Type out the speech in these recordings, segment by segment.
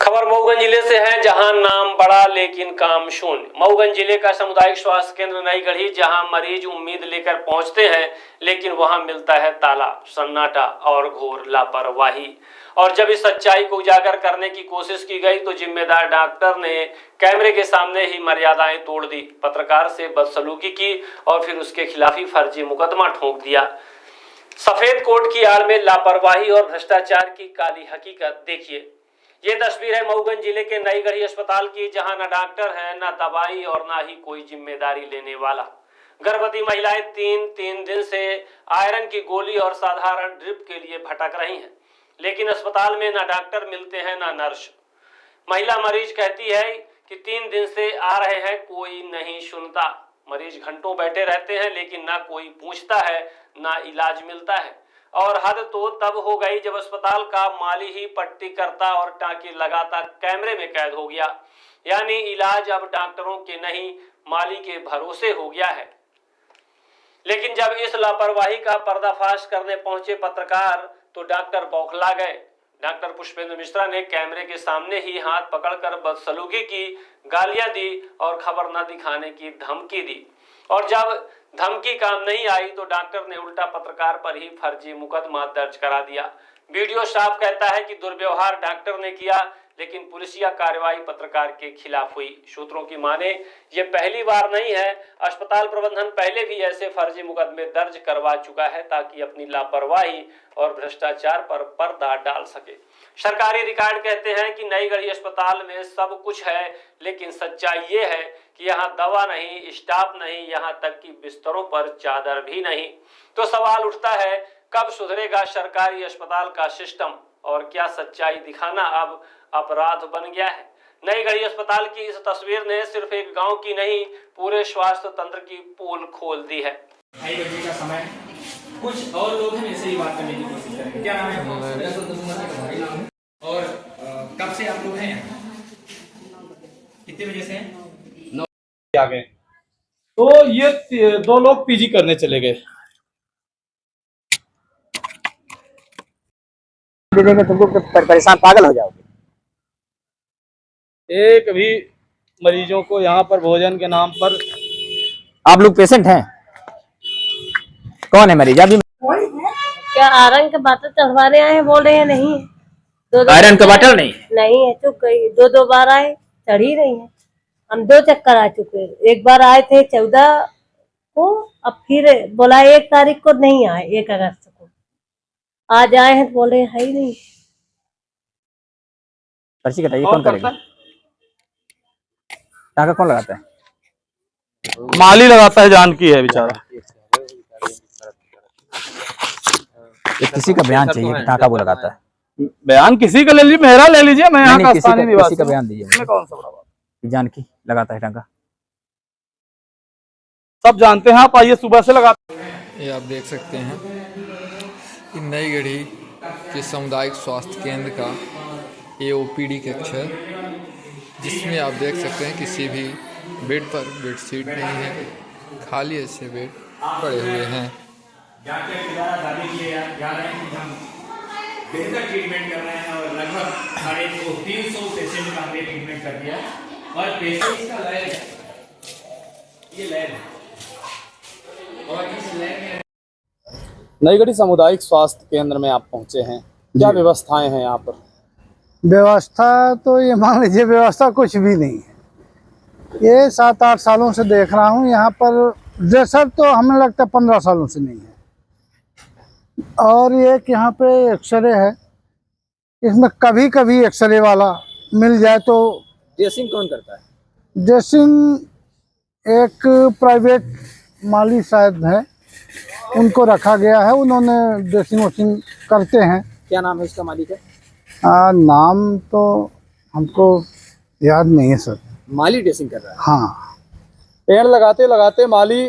खबर मऊगंज जिले से है, जहां नाम बड़ा लेकिन काम शून्य। मऊगंज जिले का सामुदायिक स्वास्थ्य केंद्र नई गढ़ी, जहां मरीज उम्मीद लेकर पहुंचते हैं लेकिन वहां मिलता है ताला, सन्नाटा और घोर लापरवाही। और जब इस सच्चाई को उजागर करने की कोशिश की गई तो जिम्मेदार डॉक्टर ने कैमरे के सामने ही मर्यादाएं तोड़ दी, पत्रकार से बदसलूकी की और फिर उसके खिलाफ ही फर्जी मुकदमा ठोक दिया। सफेद कोट की आड़ में लापरवाही और भ्रष्टाचार की काली हकीकत देखिए। ये तस्वीर है मऊगंज जिले के नई गढ़ी अस्पताल की, जहां न डॉक्टर है, न दवाई और न ही कोई जिम्मेदारी लेने वाला। गर्भवती महिलाएं तीन दिन से आयरन की गोली और साधारण ड्रिप के लिए भटक रही हैं, लेकिन अस्पताल में न डॉक्टर मिलते हैं न नर्स। महिला मरीज कहती है कि 3 दिन से आ रहे हैं, कोई नहीं सुनता। मरीज घंटों बैठे रहते हैं लेकिन ना कोई पूछता है, ना इलाज मिलता है। और हद तो तब हो गई जब अस्पताल का माली ही पट्टी करता और टाँकी लगाता कैमरे में कैद हो गया। यानी इलाज अब डॉक्टरों के नहीं, माली के भरोसे हो गया है। लेकिन जब इस लापरवाही का पर्दाफाश करने पहुंचे पत्रकार तो डॉक्टर बौखला गए। डॉक्टर पुष्पेंद्र मिश्रा ने कैमरे के सामने ही हाथ पकड़कर बदसलूकी की, गालियां दी और खबर न दिखाने की धमकी दी। और जब धमकी काम नहीं आई तो डॉक्टर ने उल्टा पत्रकार पर ही फर्जी मुकदमा दर्ज करा दिया। वीडियो साफ कहता है कि दुर्व्यवहार डॉक्टर ने किया, लेकिन पुलिसिया कार्रवाई पत्रकार के खिलाफ हुई। सूत्रों की माने ये पहली बार नहीं है, अस्पताल प्रबंधन पहले भी ऐसे फर्जी मुकदमे दर्ज करवा चुका है ताकि अपनी लापरवाही और भ्रष्टाचार पर पर्दा डाल सके। सरकारी रिकॉर्ड कहते हैं कि नई गढ़ी अस्पताल में सब कुछ है, लेकिन सच्चाई ये है कि यहाँ दवा नहीं, स्टाफ नहीं, यहाँ तक कि बिस्तरों पर चादर भी नहीं। तो सवाल उठता है, कब सुधरेगा सरकारी अस्पताल का सिस्टम और क्या सच्चाई दिखाना अब अपराध बन गया है? नई गढ़ी अस्पताल की इस तस्वीर ने सिर्फ एक गांव की नहीं, पूरे स्वास्थ्य तंत्र की पोल खोल दी है। ढाई बजे का समय, कुछ और लोग हैं ऐसे ही बात करने की कोशिश करेंगे। क्या नाम है? और कब से आप लोग हैं यहाँ? कितने बजे से हैं? 9 आ गए तो ये 2 लोग पीजी करने चले गए। देंगे तुमको परेशान पागल हो जाओगे। एक भी मरीजों को यहाँ पर भोजन के नाम पर। आप लोग पेशेंट हैं? कौन है मरीज? अभी क्या आयरन के बाटल चढ़वाने आए हैं? बोल रहे हैं नहीं, दो आयरन का बाटल नहीं है, चुप गई। 2 बार आए, चढ़ ही रही है। हम 2 चक्कर आ चुके। एक बार आए थे 14 को, अब फिर बोला 1 तारीख को नहीं आए, 1 अगस्त को आज आए हैं तो बोल रहे है ही नहीं। पर्ची कटाइए, कौन करेगा? टाका कौन लगाता है? माली लगाता है, जानकी है बेचारा। किसी का बयान चाहिए, टाका वो लगाता है। बयान किसी का ले लीजिए, मेरा ले लीजिए, मैं यहाँ का स्थानीय निवासी। किसी का बयान दीजिए। कौन सा बड़ा बात? जानकी लगाता है टाका, सब जानते हैं। आप आइए, सुबह से लगाते हैं। ये आप देख सकते हैं कि नई गढ़ी के सामुदायिक स्वास्थ्य केंद्र का ये ओपीडी कक्ष है, जिसमें आप देख सकते हैं किसी भी बेड पर बेडशीट नहीं है, खाली ऐसे बेड पड़े हुए हैं। डॉक्टर के द्वारा दावे किए जा रहे हैं कि हम बेहतर ट्रीटमेंट कर रहे हैं और लगभग 350 पेशेंट का हमने ट्रीटमेंट कर दिया और पेशेंट्स का लैब है, ये लैब है और इस लैब में नई गढ़ी सामुदायिक स्वास्थ्य केंद्र में आप पहुंचे हैं, क्या व्यवस्थाएं हैं यहाँ पर? व्यवस्था तो ये मान लीजिए, व्यवस्था कुछ भी नहीं है। ये 7-8 सालों से देख रहा हूँ यहाँ पर। ड्रेसर तो हमें लगता है 15 सालों से नहीं है। और एक यहाँ पे एक्सरे है, इसमें कभी कभी एक्सरे वाला मिल जाए तो। ड्रेसिंग कौन करता है? ड्रेसिंग एक प्राइवेट माली शायद है, उनको रखा गया है, उन्होंने ड्रेसिंग वोसिंग करते हैं। क्या नाम है उसका, मालिक है? नाम तो हमको याद नहीं है सर। माली ड्रेसिंग कर रहा है? हाँ। पेड़ लगाते लगाते माली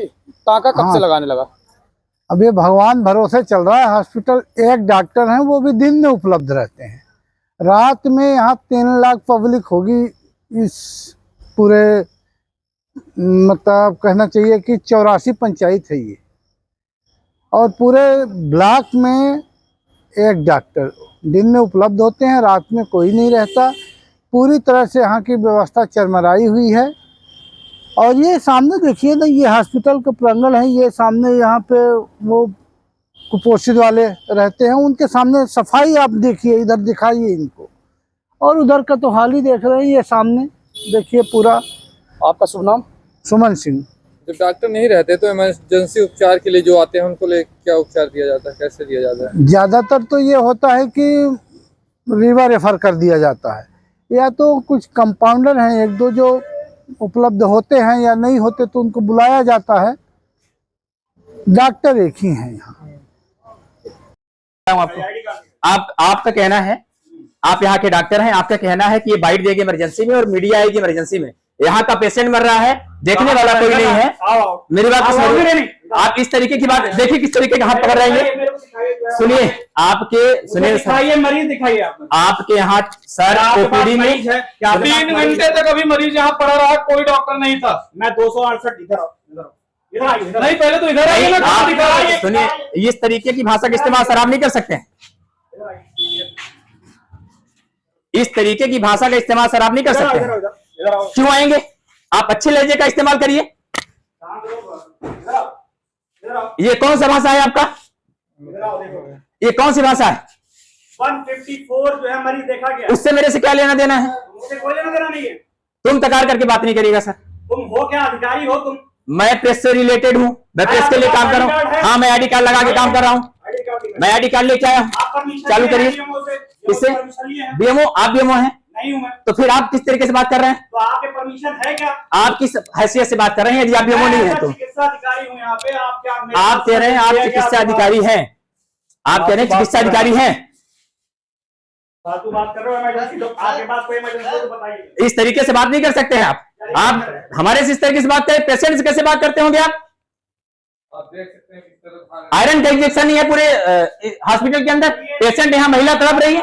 टाका कब से लगाने लगा? अब ये भगवान भरोसे चल रहा है। हॉस्पिटल एक डॉक्टर हैं, वो भी दिन में उपलब्ध रहते हैं। रात में यहाँ 3 लाख पब्लिक होगी इस पूरे, मतलब कहना चाहिए कि 84 पंचायत है ये, और पूरे ब्लॉक में एक डॉक्टर दिन में उपलब्ध होते हैं, रात में कोई नहीं रहता। पूरी तरह से यहाँ की व्यवस्था चरमराई हुई है। और ये सामने देखिए ना, ये हॉस्पिटल का प्रांगण है, ये सामने यहाँ पे वो कुपोषित वाले रहते हैं, उनके सामने सफाई आप देखिए, इधर दिखाइए इनको, और उधर का तो हाल ही देख रहे हैं, ये सामने देखिए पूरा। आपका शुभ नाम? सुमन सिंह। जब डॉक्टर नहीं रहते तो इमरजेंसी उपचार के लिए जो आते हैं उनको ले क्या उपचार दिया जाता है, कैसे दिया जाता है? ज़्यादातर तो ये होता है कि रीवा रेफर कर दिया जाता है, या तो कुछ कंपाउंडर हैं एक दो जो उपलब्ध होते हैं, या नहीं होते तो उनको बुलाया जाता है। डॉक्टर एक ही हैं यहाँ। आपका कहना है, आप यहाँ के डॉक्टर हैं, आपका कहना है कि ये बाइट देगी इमरजेंसी में और मीडिया आएगी इमरजेंसी में, यहाँ का पेशेंट मर रहा है, देखने वाला कोई नहीं है। मेरी बात सुनिए, आप इस तरीके की बात देखिए, किस तरीके का हाथ पकड़ रहे हैं। सुनिए, सुनिए मरीज दिखाइए आपके यहाँ सर ओपीडी में 3 घंटे तक अभी मरीज यहाँ पड़ा रहा, कोई डॉक्टर नहीं था। मैं 268 इधर नहीं, पहले तो इधर आइए ना। सुनिए, इस तरीके की भाषा का इस्तेमाल सर आप नहीं कर सकते हैं। इस तरीके की भाषा का इस्तेमाल सर आप नहीं कर सकते हैं। क्यों आएंगे? आप अच्छे लहजे का इस्तेमाल करिए। ये कौन सा भाषा है आपका? ये कौन सी भाषा है? 154 जो है मरीज देखा गया, उससे मेरे से क्या लेना देना है? मुझे कोई लेना देना नहीं है। तुम तकार करके बात नहीं करिएगा सर। तुम हो क्या, अधिकारी हो तुम? मैं प्रेस से रिलेटेड हूँ, मैं प्रेस के लिए काम कर रहा हूँ। हाँ, मैं आईडी कार्ड लगा के काम कर रहा हूँ। मैं आईडी कार्ड लेके आया हूँ, चालू करिए। किससे? बीएमओ? आप बीएमओ हैं? नहीं हूं मैं। तो फिर आप किस तरीके से बात कर रहे हैं? तो आपके परमिशन है क्या? आप किस हैसियत से बात कर रहे हैं यदि आप बीएमओ नहीं है तो? चिकित्सा अधिकारी हूं यहाँ पे। आप क्या आप कह रहे हैं आप चिकित्सा अधिकारी हैं, आप कह रहे हैं चिकित्सा अधिकारी हैं, फालतू बात कर रहे हो। इमरजेंसी तो आपके पास कोई इमरजेंसी हो तो बताइए। इस तरीके से बात नहीं कर सकते हैं आप हमारे से इस तरीके से बात करें। पेशेंट से कैसे बात करते होंगे आप देख सकते हैं किस तरह आयरन का इंजेक्शन नहीं है पूरे हॉस्पिटल के अंदर, पेशेंट यहाँ महिला तड़प रही है,